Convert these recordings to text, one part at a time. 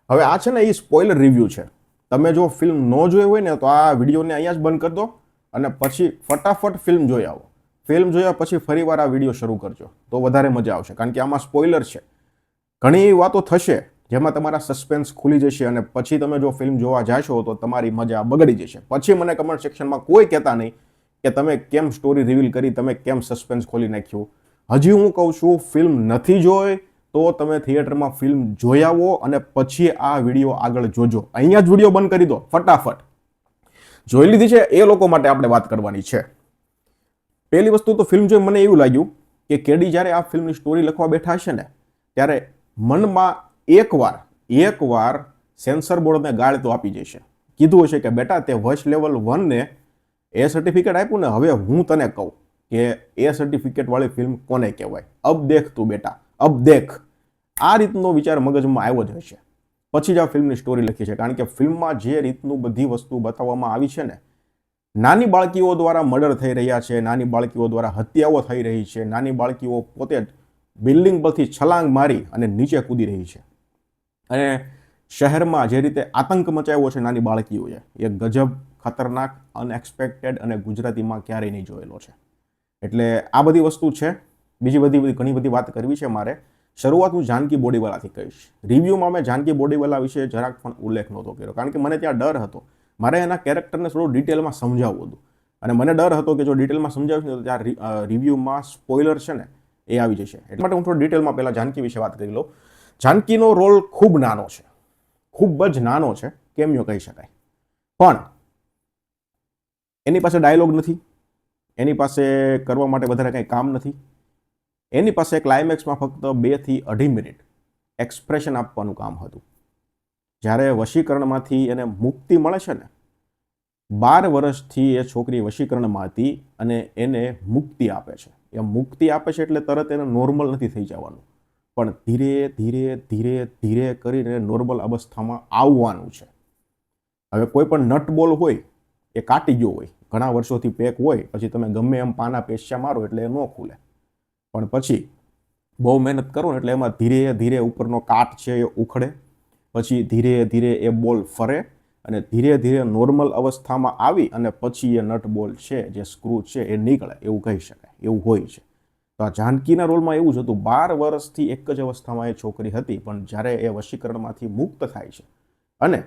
હવે આ છે ને એ સ્પોઇલર રિવ્યૂ છે. તમે જો ફિલ્મ ન જોઈ હોય ને તો આ વિડીયોને અહીંયા જ બંધ કરી દો અને પછી ફટાફટ ફિલ્મ જોઈ આવો. ફિલ્મ જોયા પછી ફરીવાર આ વિડીયો શરૂ કરજો તો વધારે મજા આવશે, કારણ કે આમાં સ્પોઇલર છે. ઘણી એવી વાતો થશે જેમાં તમારા સસ્પેન્સ ખુલી જશે અને પછી તમે જો ફિલ્મ જોવા જાશો તો તમારી મજા બગડી જશે. પછી મને કમેન્ટ સેક્શનમાં કોઈ કહેતા નહીં કે તમે કેમ સ્ટોરી રિવીલ કરી, તમે કેમ સસ્પેન્સ ખોલી નાખ્યું. હજી હું કહું છું, ફિલ્મ નથી જોઈ તો તમે થિયેટરમાં ફિલ્મ જોઈ આવો અને પછી આ વિડીયો આગળ જોજો. અહીંયા જ વિડીયો બંધ કરી દો ફટાફટ. જોઈ લીધી છે એ લોકો માટે આપણે વાત કરવાની છે. પહેલી વસ્તુ તો ફિલ્મ જોઈ મને એવું લાગ્યું કે કેડી જ્યારે આ ફિલ્મની સ્ટોરી લખવા બેઠા હશે ને ત્યારે મનમાં એકવાર સેન્સર બોર્ડને ગાળ તો આપી જશે. કીધું હશે કે બેટા તે વોઇસ લેવલ 1 ને એ સર્ટિફિકેટ આપ્યું ને, હવે હું તને કહું કે એ સર્ટિફિકેટ વાળી ફિલ્મ કોને કહેવાય. અબ દેખ તું બેટા, અબ દેખ. આ રીતનો વિચાર મગજમાં આવ્યો જ હશે. પછી જ આ ફિલ્મની સ્ટોરી લખી છે, કારણ કે ફિલ્મમાં જે રીતનું બધી વસ્તુ બતાવવામાં આવી છે ને, નાની બાળકીઓ દ્વારા મર્ડર થઈ રહ્યા છે, નાની બાળકીઓ દ્વારા હત્યાઓ થઈ રહી છે, નાની બાળકીઓ પોતે જ બિલ્ડિંગ પરથી છલાંગ મારી અને નીચે કૂદી રહી છે, અને શહેરમાં જે રીતે આતંક મચાવ્યો છે નાની બાળકીઓએ, એ ગજબ, ખતરનાક, અનએક્સપેક્ટેડ અને ગુજરાતીમાં ક્યારેય નહીં જોયેલો છે. એટલે આ બધી વસ્તુ છે. બીજી બધી ઘણી બધી વાત કરવી છે મારે. શરૂઆત હું જાનકી બોડીવાલાથી કહીશ. રિવ્યૂમાં મેં જાનકી બોડીવાલા વિશે જરાક પણ ઉલ્લેખ નહોતો કર્યો, કારણ કે મને ત્યાં ડર હતો. મારે એના કેરેક્ટરને થોડું ડિટેલમાં સમજાવવું હતું, અને મને ડર હતો કે જો ડિટેલમાં સમજાવીશ ને તો ત્યાં રિવ્યૂમાં સ્પોઇલર છે ને એ આવી જશે. એટલા માટે હું થોડું ડિટેલમાં પહેલાં જાનકી વિશે વાત કરી લઉં. જાનકીનો રોલ ખૂબ નાનો છે, ખૂબ જ નાનો છે, કેમ યો કહી શકાય. પણ એની પાસે ડાયલોગ નથી, એની પાસે કરવા માટે વધારે કંઈ કામ નથી. એની પાસે ક્લાઇમેક્સમાં ફક્ત 2 થી 2.5 મિનિટ એક્સપ્રેશન આપવાનું કામ હતું. જ્યારે વશીકરણમાંથી એને મુક્તિ મળે છે ને, 12 વર્ષથી એ છોકરી વશીકરણમાં હતી અને એને મુક્તિ આપે છે. એ મુક્તિ આપે છે એટલે તરત એને નોર્મલ નથી થઈ જવાનું, પણ ધીરે ધીરે ધીરે ધીરે કરીને નોર્મલ અવસ્થામાં આવવાનું છે. હવે કોઈ પણ નટ બોલ હોય એ કાટી ગયો હોય, ઘણા વર્ષોથી પેક હોય, પછી તમે ગમે એમ પાના પેસ્યા મારો એટલે એ ન ખુલે. પણ પછી બહુ મહેનત કરો ને એટલે એમાં ધીરે ધીરે ઉપરનો કાટ છે એ ઉખડે, પછી ધીરે ધીરે એ બોલ ફરે અને ધીરે ધીરે નોર્મલ અવસ્થામાં આવી અને પછી એ નટ બોલ છે, જે સ્ક્રૂ છે, એ નીકળે, એવું કહી શકાય. એવું હોય છે. તો આ જાનકીના રોલમાં એવું જ હતું. 12 વર્ષથી એક જ અવસ્થામાં એ છોકરી હતી, પણ જ્યારે એ વશીકરણમાંથી મુક્ત થાય છે અને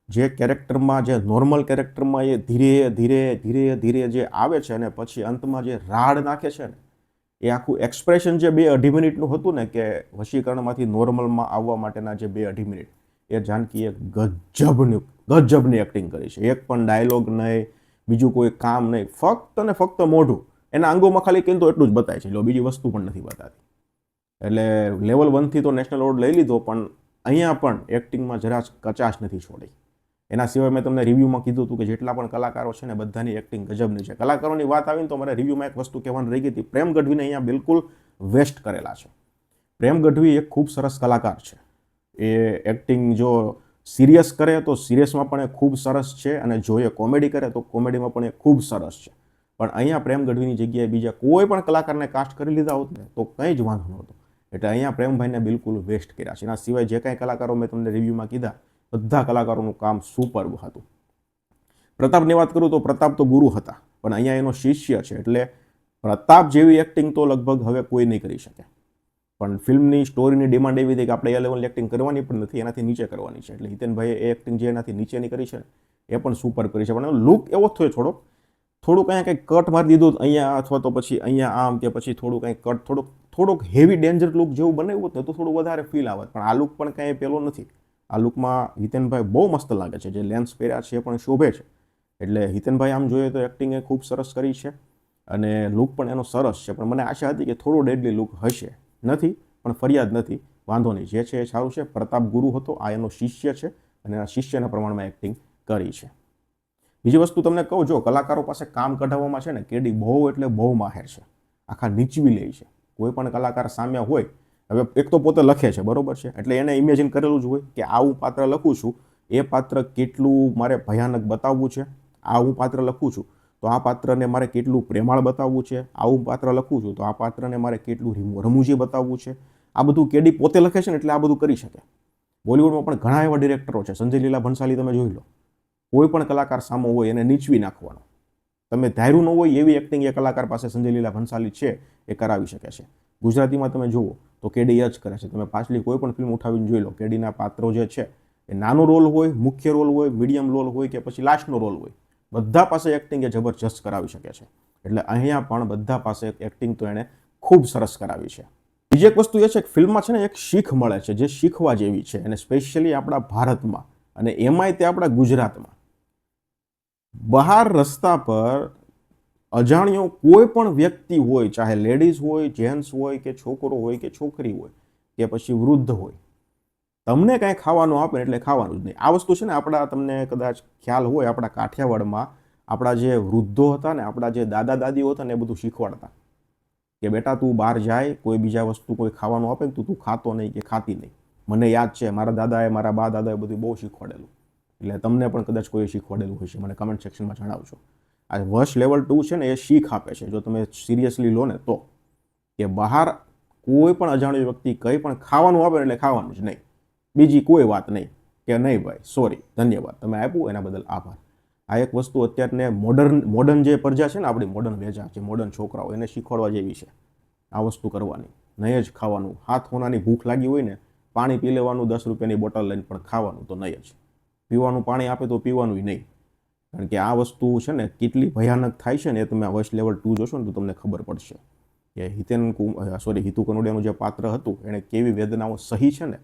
જે કેરેક્ટરમાં, જે નોર્મલ કેરેક્ટરમાં એ ધીરે ધીરે ધીરે ધીરે જે આવે છે અને પછી અંતમાં જે રાડ નાખે છે ને, એ આખું એક્સપ્રેશન જે 2-2.5 મિનિટનું હતું ને, કે વશીકરણમાંથી નોર્મલમાં આવવા માટેના જે 2-2.5 મિનિટ, એ જાનકીએ ગજબની એક્ટિંગ કરી છે. એક પણ ડાયલોગ નહીં, બીજું કોઈ કામ નહીં, ફક્ત ને ફક્ત મોઢું. એના અંગોમાં ખાલી કીધું એટલું જ બતાય છે, બીજી વસ્તુ પણ નથી બતાતી. એટલે લેવલ 1 થી તો નેશનલ એવોર્ડ લઈ લીધો, પણ અહીંયા પણ એક્ટિંગમાં જરા કચાશ નથી છોડી. એના સિવાય મેં તમને રિવ્યૂમાં કીધું હતું કે જેટલા પણ કલાકારો છે ને, બધાની એક્ટિંગ ગજબની છે. કલાકારોની વાત આવીને તો મારે રિવ્યૂમાં એક વસ્તુ કહેવાની રહી ગઈ હતી. પ્રેમ ગઢવીને અહીંયા બિલકુલ વેસ્ટ કરેલા છે. પ્રેમ ગઢવી એક ખૂબ સરસ કલાકાર છે. એ એક્ટિંગ જો સિરિયસ કરે તો સિરિયસમાં પણ એ ખૂબ સરસ છે, અને જો એ કોમેડી કરે તો કોમેડીમાં પણ એ ખૂબ સરસ છે. પણ અહીંયા પ્રેમ ગઢવીની જગ્યાએ બીજા કોઈ પણ કલાકારને કાસ્ટ કરી લીધા હોત ને તો કંઈ જ વાંધો નહોતો. એટલે અહીંયા પ્રેમભાઈને બિલકુલ વેસ્ટ કર્યા છે. એના સિવાય જે કાંઈ કલાકારો મેં તમને રિવ્યૂમાં કીધા, બધા કલાકારોનું કામ સુપર્બ હતું. પ્રતાપની વાત કરું તો પ્રતાપ તો ગુરુ હતા, પણ અહીંયા એનો શિષ્ય છે, એટલે પ્રતાપ જેવી એક્ટિંગ તો લગભગ હવે કોઈ નહીં કરી શકે. પણ ફિલ્મની સ્ટોરીની ડિમાન્ડ એવી હતી કે આપણે એ લેવલની એક્ટિંગ કરવાની પણ નથી, એનાથી નીચે કરવાની છે. એટલે હિતેનભાઈએ એ એક્ટિંગ જે એનાથી નીચેની કરી છે એ પણ સુપર કરી છે. પણ એનો લુક એવો થયો થોડુંક અહીંયા કંઈક કટ મારી દીધું અહીંયા, અથવા તો પછી અહીંયા આમ, કે પછી થોડું કંઈક કટ, થોડુંક હેવી ડેન્જર લુક જેવું બનાવ્યું ને તો થોડું વધારે ફીલ આવત. પણ આ લુક પણ કંઈ પેલો નથી. આ લુકમાં હિતેનભાઈ બહુ મસ્ત લાગે છે. જે લેન્સ પહેર્યા છે એ પણ શોભે છે. એટલે હિતેનભાઈ આમ જોઈએ તો એક્ટિંગ એ ખૂબ સરસ કરી છે અને લુક પણ એનો સરસ છે. પણ મને આશા હતી કે થોડો ડેડલી લુક હશે. નથી, પણ ફરિયાદ નથી, વાંધો નહીં, જે છે એ સારું છે. પ્રતાપ ગુરુ હતો, આ એનો શિષ્ય છે અને આ શિષ્યના પ્રમાણમાં એક્ટિંગ કરી છે. બીજી વસ્તુ તમને કહું, જો કલાકારો પાસે કામ કઢાવવામાં છે ને, કેડી બહુ એટલે બહુ માહેર છે. આખા નીચવી લે છે. કોઈ પણ કલાકાર સામે હોય, હવે એક તો પોતે લખે છે, બરોબર છે, એટલે એને ઇમેજિન કરેલું જ હોય કે આ હું પાત્ર લખું છું, એ પાત્ર કેટલું મારે ભયાનક બતાવવું છે. આ હું પાત્ર લખું છું તો આ પાત્રને મારે કેટલું પ્રેમાળ બતાવવું છે. આવું પાત્ર લખું છું તો આ પાત્રને મારે કેટલું રમૂજી બતાવવું છે. આ બધું કેડી પોતે લખે છે ને, એટલે આ બધું કરી શકે. બોલિવૂડમાં પણ ઘણા એવા ડિરેક્ટરો છે, સંજય લીલા ભણસાલી તમે જોઈ લો, કોઈ પણ કલાકાર સામો હોય એને નીચવી નાખવાનો. તમે ધાર્યું ન હોય એવી એક્ટિંગ એ કલાકાર પાસે સંજય લીલા ભણસાલી છે એ કરાવી શકે છે. ગુજરાતીમાં તમે જુઓ તો કેડી જ કરે છે. તમે પાછલી કોઈ પણ ફિલ્મ ઉઠાવીને જોઈ લો, કેડીના પાત્રો જે છે એ નાનો રોલ હોય, મુખ્ય રોલ હોય, મીડિયમ રોલ હોય કે પછી લાસ્ટનો રોલ હોય, બધા પાસે એક્ટિંગ એ જબરજસ્ત કરાવી શકે છે. એટલે અહીંયા પણ બધા પાસે એક્ટિંગ તો એણે ખૂબ સરસ કરાવી છે. બીજી એક વસ્તુ એ છે કે ફિલ્મમાં છે ને એક શીખ મળે છે જે શીખવા જેવી છે, અને સ્પેશિયલી આપણા ભારતમાં અને એમાંય તે આપણા ગુજરાતમાં. બહાર રસ્તા પર અજાણ્યો કોઈ પણ વ્યક્તિ હોય, ચાહે લેડીઝ હોય, જેન્ટ્સ હોય કે છોકરો હોય કે છોકરી હોય કે પછી વૃદ્ધ હોય, તમને કાંઈ ખાવાનું આપે એટલે ખાવાનું જ નહીં. આ વસ્તુ છે ને આપણા, તમને કદાચ ખ્યાલ હોય, આપણા કાઠિયાવાડમાં આપણા જે વૃદ્ધો હતા ને, આપણા જે દાદા દાદીઓ હતા ને, એ બધું શીખવાડતા કે બેટા તું બહાર જાય, કોઈ બીજા વસ્તુ કોઈ ખાવાનું આપે તો તું ખાતો નહીં કે ખાતી નહીં. મને યાદ છે મારા દાદાએ, મારા બા દાદાએ બધું બહુ શીખવાડેલું. એટલે તમને પણ કદાચ કોઈ શીખવાડેલું હશે, મને કમેન્ટ સેક્શનમાં જણાવજો. આ વશ લેવલ 2 છે ને એ શીખ આપે છે, જો તમે સિરિયસલી લો ને તો, કે બહાર કોઈ પણ અજાણ્યો વ્યક્તિ કંઈ પણ ખાવાનું આપે એટલે ખાવાનું જ નહીં, બીજી કોઈ વાત નહીં કે નહીં ભાઈ સોરી ધન્યવાદ તમે આપ્યું એના બદલ આભાર. આ એક વસ્તુ અત્યારને મોડર્ન જે પ્રજા છે ને, આપણી મોડર્ન વેજા જે મોડર્ન છોકરાઓ, એને શીખવાડવા જેવી છે આ વસ્તુ કરવાની. નહીં જ ખાવાનું, હાથ હોનાની ભૂખ લાગી હોય ને, પાણી પી લેવાનું, 10 રૂપિયાની બોટલ લઈને, પણ ખાવાનું તો નહીં જ. પીવાનું પાણી આપે તો પીવાનું નહીં, કારણ કે આ વસ્તુ છે ને કેટલી ભયાનક થાય છે ને એ તમે આ વશ લેવલ 2 જોશો ને તો તમને ખબર પડશે કે હિતુ કનોડિયાનું જે પાત્ર હતું એણે કેવી વેદનાઓ સહી છે ને,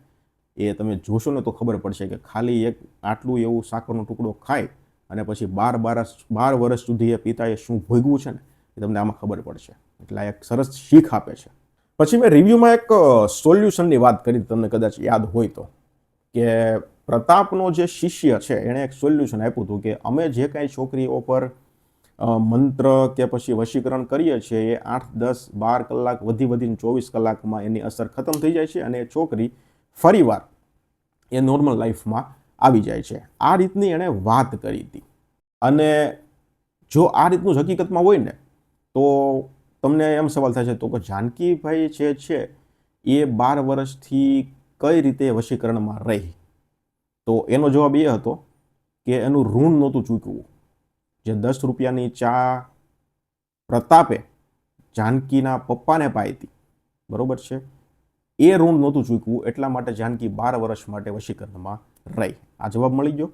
એ તમે જોશો ને તો ખબર પડશે કે ખાલી એક આટલું એવું સાકરનો ટુકડો ખાય અને પછી 12 વર્ષ સુધી એ પિતાએ શું ભોગવું છે ને એ તમને આમાં ખબર પડશે. એટલે આ એક સરસ શીખ આપે છે. પછી મેં રિવ્યૂમાં એક સોલ્યુશનની વાત કરી, તમને કદાચ યાદ હોય તો, કે પ્રતાપનો જે શિષ્ય છે એણે એક સોલ્યુશન આપ્યું હતું કે અમે જે કાંઈ છોકરીઓ પર મંત્ર કે પછી વશીકરણ કરીએ છીએ એ 8, 10, 12 કલાક વધીને 24 કલાકમાં એની અસર ખતમ થઈ જાય છે અને એ છોકરી ફરીવાર એ નોર્મલ લાઈફમાં આવી જાય છે. આ રીતની એણે વાત કરી હતી. અને જો આ રીતનું જ હકીકતમાં હોય ને તો તમને એમ સવાલ થાય છે તો કે જાનકીભાઈ જે છે એ 12 વર્ષથી કઈ રીતે વશીકરણમાં રહી? તો એનો જવાબ એ હતો કે એનું ઋણ નહોતું ચૂકવવું. જે 10 રૂપિયાની ચા પ્રતાપે જાનકીના પપ્પાને પાઈ હતી, બરોબર છે, એ ઋણ નહોતું ચૂકવું, એટલા માટે જાનકી 12 વર્ષ માટે વશીકરણમાં રહી. આ જવાબ મળી ગયો.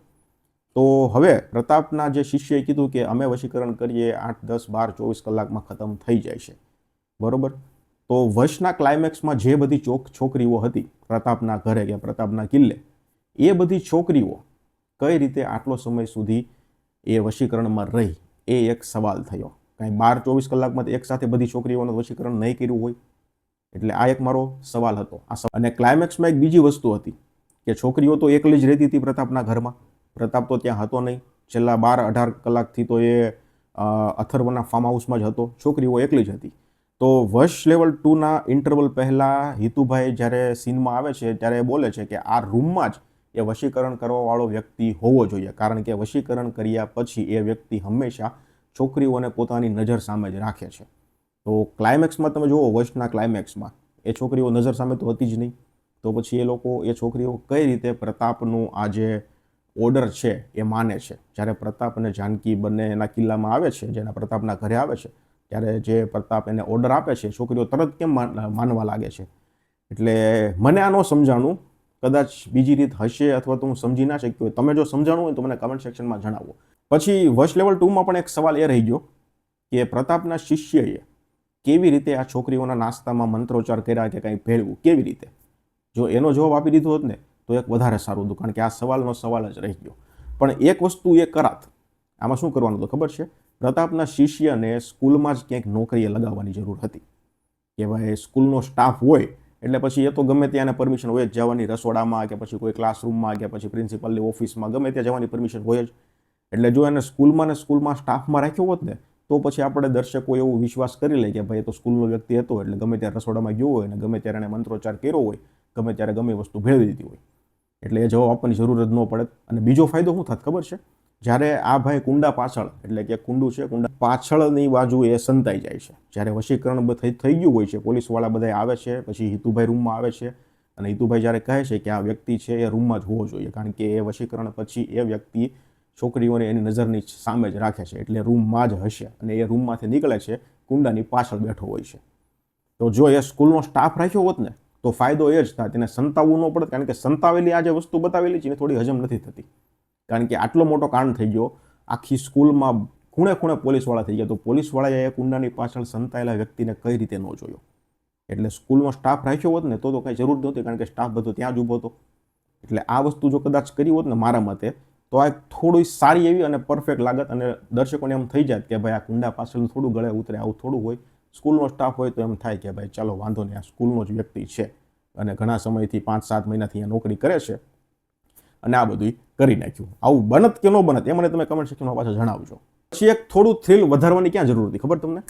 તો હવે પ્રતાપના જે શિષ્યએ કીધું કે અમે વશીકરણ કરીએ 8, 10, 12, 24 કલાકમાં ખતમ થઈ જાય છે, બરોબર. તો વશના ક્લાઇમેક્સમાં જે બધી છોકરીઓ હતી પ્રતાપના ઘરે કે પ્રતાપના કિલ્લે, એ બધી છોકરીઓ કઈ રીતે આટલો સમય સુધી એ વશીકરણમાં રહી, એ એક સવાલ થયો. કાંઈ 12-24 કલાકમાં એક સાથે બધી છોકરીઓનું વશીકરણ નહીં કર્યું હોય, એટલે આ એક મારો સવાલ હતો. અને ક્લાઇમેક્સમાં એક બીજી વસ્તુ હતી કે છોકરીઓ તો એકલી જ રહેતી હતી પ્રતાપના ઘરમાં, પ્રતાપ તો ત્યાં હતો નહીં. છેલ્લા 12-18 કલાકથી તો એ અથર્વના ફાર્મ હાઉસમાં જ હતો, છોકરીઓ એકલી જ હતી. તો વશ લેવલ 2ના ઇન્ટરવલ પહેલાં હિતુભાઈ જ્યારે સીનમાં આવે છે ત્યારે એ બોલે છે કે આ રૂમમાં જ એ વશીકરણ કરવાવાળો વ્યક્તિ હોવો જોઈએ, કારણ કે વશીકરણ કર્યા પછી એ વ્યક્તિ હંમેશા છોકરીઓને પોતાની નજર સામે જ રાખે છે. તો ક્લાઇમેક્સમાં તમે જુઓ, વશના ક્લાઇમેક્સમાં એ છોકરીઓ નજર સામે તો હતી જ નહીં. તો પછી એ લોકો, એ છોકરીઓ કઈ રીતે પ્રતાપનું આ જે ઓર્ડર છે એ માને છે? જ્યારે પ્રતાપ અને જાનકી બંને એના કિલ્લામાં આવે છે, જેના પ્રતાપના ઘરે આવે છે, ત્યારે જે પ્રતાપ એને ઓર્ડર આપે છે, છોકરીઓ તરત કેમ માનવા લાગે છે? એટલે મને આ ન સમજાણું. કદાચ બીજી રીત હશે અથવા તો હું સમજી ના શક્યો હોય. તમે જો સમજાણું હોય તો મને કમેન્ટ સેક્શનમાં જણાવો. પછી વશ લેવલ 2માં પણ એક સવાલ એ રહી ગયો કે પ્રતાપના શિષ્યએ કેવી રીતે આ છોકરીઓના નાસ્તામાં મંત્રોચ્ચાર કર્યા કે કંઈ ભેળવું, કેવી રીતે? જો એનો જવાબ આપી દીધો હોત ને તો એક વધારે સારું હતું, કારણ કે આ સવાલનો સવાલ જ રહી ગયો. પણ એક વસ્તુ એ કરાત. આમાં શું કરવાનું તો ખબર છે? પ્રતાપના શિષ્યને સ્કૂલમાં જ ક્યાંક નોકરીએ લગાવવાની જરૂર હતી કે ભાઈ સ્કૂલનો સ્ટાફ હોય એટલે પછી એ તો ગમે ત્યાં પરમિશન હોય જ જવાની, રસોડામાં કે પછી કોઈ ક્લાસરૂમમાં કે પછી પ્રિન્સિપલની ઓફિસમાં ગમે ત્યાં જવાની પરમિશન હોય જ. એટલે જો એને સ્કૂલમાં સ્ટાફમાં રાખ્યો હોત ને તો પછી આપણે દર્શકો એવું વિશ્વાસ કરી લે કે ભાઈ એ તો સ્કૂલનો વ્યક્તિ હતો એટલે ગમે ત્યારે રસોડામાં ગયો હોય ને ગમે ત્યારે એને મંત્રોચ્ચાર કર્યો હોય, ગમે ત્યારે ગમે વસ્તુ ભેળવી દીધી હોય, એટલે એ જવાબ આપવાની જરૂર જ ન પડે. અને બીજો ફાયદો શું થાત ખબર છે? જ્યારે આ ભાઈ કુંડા પાછળ, એટલે કે કુંડું છે, કુંડા પાછળની બાજુ એ સંતાઈ જાય છે, જ્યારે વશીકરણ થઈ ગયું હોય છે, પોલીસવાળા બધા આવે છે, પછી હિતુભાઈ રૂમમાં આવે છે અને હિતુભાઈ જ્યારે કહે છે કે આ વ્યક્તિ છે એ રૂમમાં જ હોવો જોઈએ, કારણ કે એ વશીકરણ પછી એ વ્યક્તિ છોકરીઓને એની નજરની સામે જ રાખે છે, એટલે રૂમમાં જ હશે અને એ રૂમમાંથી નીકળે છે કુંડાની પાછળ બેઠો હોય છે. તો જો એ સ્કૂલનો સ્ટાફ રાખ્યો હોત ને તો ફાયદો એ જ થાય, તેને સંતાવવું ન પડે, કારણ કે સંતાવેલી આ જે વસ્તુ બતાવેલી છે એ થોડી હજમ નથી થતી, કારણ કે આટલો મોટો કાંડ થઈ ગયો, આખી સ્કૂલમાં ખૂણે ખૂણે પોલીસવાળા થઈ ગયા, તો પોલીસવાળાએ એ કુંડાની પાછળ સંતાયેલા વ્યક્તિને કઈ રીતે ન જોયો. એટલે સ્કૂલનો સ્ટાફ રાખ્યો હોત ને તો કંઈ જરૂર નહોતી, કારણ કે સ્ટાફ બધો ત્યાં જ ઊભો હતો. એટલે આ વસ્તુ જો કદાચ કરી હોત ને મારા મતે તો આ થોડી સારી એવી અને પરફેક્ટ લાગત, અને દર્શકોને એમ થઈ જાય કે ભાઈ આ કુંડા પાછળ થોડું ગળે ઉતરે, આવું થોડું હોય. સ્કૂલનો સ્ટાફ હોય તો એમ થાય કે ભાઈ ચાલો વાંધો નહીં, આ સ્કૂલનો જ વ્યક્તિ છે અને ઘણા સમયથી 5-7 મહિનાથી અહીંયા નોકરી કરે છે અને આ બધું કરી નાખ્યું. આવું બનત કે ન બનત એ મને તમે કમેન્ટ સેક્શનમાં પાછા જણાવજો. પછી એક થોડું થ્રિલ વધારવાની ક્યાં જરૂર હતી ખબર તમને?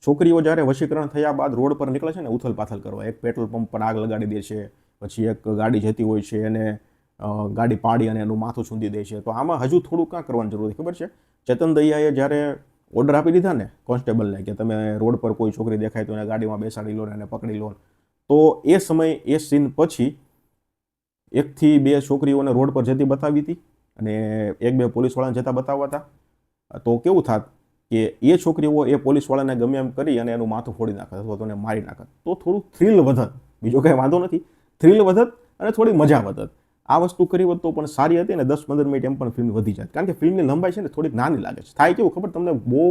છોકરીઓ જ્યારે વશીકરણ થયા બાદ રોડ પર નીકળે છે ને ઉથલ પાથલ કરવા, એક પેટ્રોલ પંપ પર આગ લગાડી દે છે, પછી એક ગાડી જતી હોય છે એને ગાડી પાડી અને એનું માથું છૂંદી દે છે. તો આમાં હજુ થોડું કાં કરવાની જરૂર હતી ખબર છે? ચેતન દહિયાએ જ્યારે ઓર્ડર આપી દીધા ને કોન્સ્ટેબલને કે તમે રોડ પર કોઈ છોકરી દેખાય તો એને ગાડીમાં બેસાડી લો ને એને પકડી લો, તો એ સમય એ સીન પછી 1થી 2 છોકરીઓને રોડ પર જતી બતાવી હતી અને 1-2 પોલીસવાળાને જતા બતાવવા હતા. તો કેવું થાત કે એ છોકરીઓ એ પોલીસવાળાને ગમે એમ કરી અને એનું માથું ફોડી નાખત અથવા તો એને મારી નાખત, તો થોડું થ્રિલ વધત, બીજો કંઈ વાંધો નથી, થ્રિલ વધત અને થોડી મજા વધત. આ વસ્તુ કરી હોત તો પણ સારી હતી અને 10-15 મિનિટ એમ પણ ફિલ્મ વધી જાય, કારણ કે ફિલ્મની લંબાઈ છે ને થોડીક નાની લાગે છે. થાય કેવું ખબર તમને, બહુ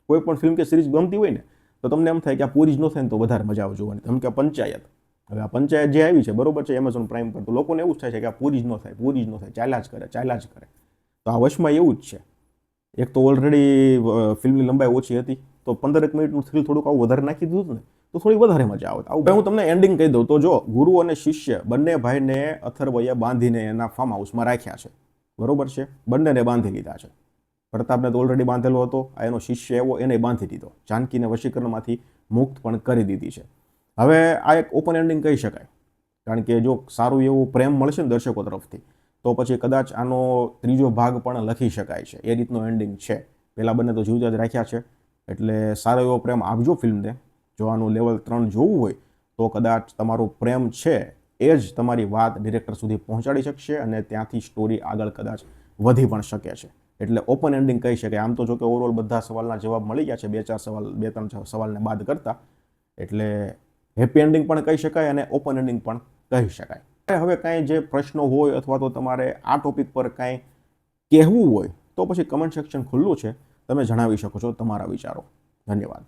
કોઈ પણ ફિલ્મ કે સિરીઝ ગમતી હોય ને તો તમને એમ થાય કે આ પૂરી જ ન થાય ને તો વધારે મજા આવે જોવાની. જેમ કે પંચાયત, હવે આ પંચાયત જે આવી છે બરોબર છે એમેઝોન પ્રાઇમ પર, તો લોકોને એવું જ થાય છે કે આ પૂરી જ ન થાય, પૂરી જ ન થાય, ચાલ્યા જ કરે. તો આ વશમાં એવું જ છે. એક તો ઓલરેડી ફિલ્મની લંબાઈ ઓછી હતી, તો 15 મિનિટનું થ્રિલ થોડુંક આવું વધારે નાખી દીધું ને તો થોડી વધારે મજા આવત. આવું હું તમને એન્ડિંગ કહી દઉં તો જો ગુરુ અને શિષ્ય બંને ભાઈને અથર્વએ બાંધીને એના ફાર્મ હાઉસમાં રાખ્યા છે, બરોબર છે, બંનેને બાંધી લીધા છે. પ્રતાપને તો ઓલરેડી બાંધેલો હતો, આ એનો શિષ્ય એવો એને બાંધી દીધો, જાનકીને વશીકરણમાંથી મુક્ત પણ કરી દીધી છે. હવે આ એક ઓપન એન્ડિંગ કહી શકાય, કારણ કે જો સારું એવું પ્રેમ મળશે ને દર્શકો તરફથી તો પછી કદાચ આનો 3જો ભાગ પણ લખી શકાય છે, એ રીતનો એન્ડિંગ છે. પહેલાં બંને તો જીવતા જ રાખ્યા છે, એટલે સારો એવો પ્રેમ આપજો ફિલ્મને. જો આનું લેવલ 3 જોવું હોય તો કદાચ તમારો પ્રેમ છે એ જ તમારી વાત ડિરેક્ટર સુધી પહોંચાડી શકશે અને ત્યાંથી સ્ટોરી આગળ કદાચ વધી પણ શકે છે. એટલે ઓપન એન્ડિંગ કહી શકાય. આમ તો જો કે ઓવરઓલ બધા સવાલના જવાબ મળી ગયા છે, 2-3 સવાલને બાદ કરતા, એટલે હેપી એન્ડિંગ પણ કહી શકાય અને ઓપન એન્ડિંગ પણ કહી શકાય. હવે કાંઈ જે પ્રશ્નો હોય અથવા તો તમારે આ ટોપિક પર કાંઈ કહેવું હોય તો પછી કમેન્ટ સેક્શન ખુલ્લું છે, તમે જણાવી શકો છો તમારા વિચારો. ધન્યવાદ.